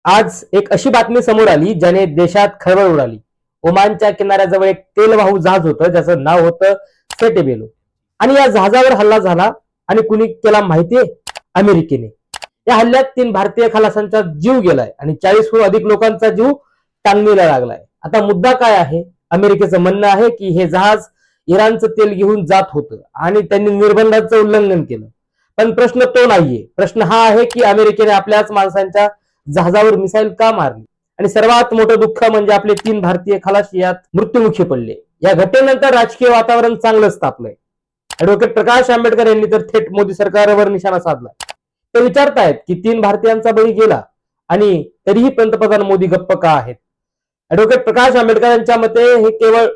आज एक अशी बातमी समोर आली ज्याने देशात खळबळ उडाली। ओमानच्या किनाऱ्याजवळ एक तेलवाहू जहाज होतं ज्याचं नाव होतं सेटेबेलो आणि या जहाजावर हल्ला झाला आणि कुणी केला माहितीये? अमेरिकेने। या हल्ल्यात 3 भारतीय खलासांचा जीव गेलाय आणि 40हून अधिक लोकांचा जीव टांगणीला लागलाय। आता मुद्दा काय आहे? अमेरिकेचं म्हणणं आहे की हे जहाज इराणचं तेल घेऊन जात होतं आणि त्यांनी निर्बंधांचं उल्लंघन केलं। पण प्रश्न तो नाहीये। प्रश्न हा आहे की अमेरिकेने आपल्याच माणसांच्या जहाजावर मिसाईल का मारली? आणि सर्वात मोठं दुःख म्हणजे आपले 3 भारतीय खलाशी यात मृत्युमुखी पडले। या घटनेनंतर राजकीय वातावरण चांगलंच तापलंय। ॲडव्होकेट प्रकाश आंबेडकर यांनी तर थेट मोदी सरकारवर निशाणा साधला। ते विचारतायत की 3 भारतीयांचा बळी गेला आणि तरीही पंतप्रधान मोदी गप्प का आहेत? ॲडव्होकेट प्रकाश आंबेडकर यांच्या मते हे केवळ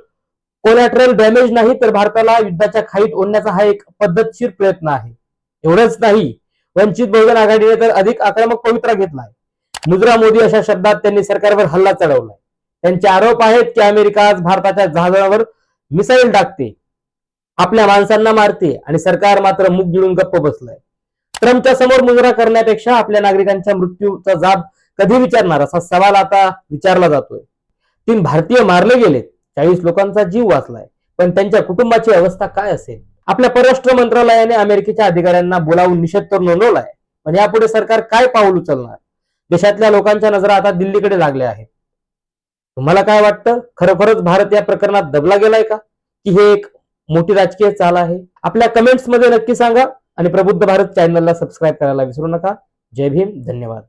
कोलॅटरल डॅमेज नाही तर भारताला युद्धाच्या खाईत ओढण्याचा हा एक पद्धतशीर प्रयत्न आहे। एवढंच नाही, वंचित बहुजन आघाडीने तर अधिक आक्रमक पवित्रा घेतलाय। मुजरा मोदी अशा शब्दात त्यांनी सरकारवर हल्ला चढवलाय। त्यांचे आरोप आहेत की अमेरिका आज भारताच्या जहाजावर मिसाईल टाकते, आपल्या माणसांना मारते आणि सरकार मात्र मुख गिळून गप्प बसलंय। ट्रम्पच्या समोर मुजरा करण्यापेक्षा आपल्या नागरिकांच्या मृत्यूचा जाब कधी विचारणार असा सवाल आता विचारला जातोय। 3 भारतीय मारले गेलेत, 40 लोकांचा जीव वाचलाय, पण त्यांच्या कुटुंबाची अवस्था काय असेल? आपल्या परराष्ट्र मंत्रालयाने अमेरिकेच्या अधिकाऱ्यांना बोलावून निषेध तर नोंदवलाय, पण यापुढे सरकार काय पाऊल उचलणार? देशातल्या लोकांच्या नजरा आता दिल्लीकडे लागल्या आहेत। तुम्हाला काय वाटतं? खरोखरच भारत या प्रकरणात दबला गेलाय का, की हे एक मोठी राजकीय चाल आहे? आपल्या कमेंट्स मध्ये नक्की सांगा आणि प्रबुद्ध भारत चॅनलला सबस्क्राईब करायला विसरू नका। जय भीम, धन्यवाद।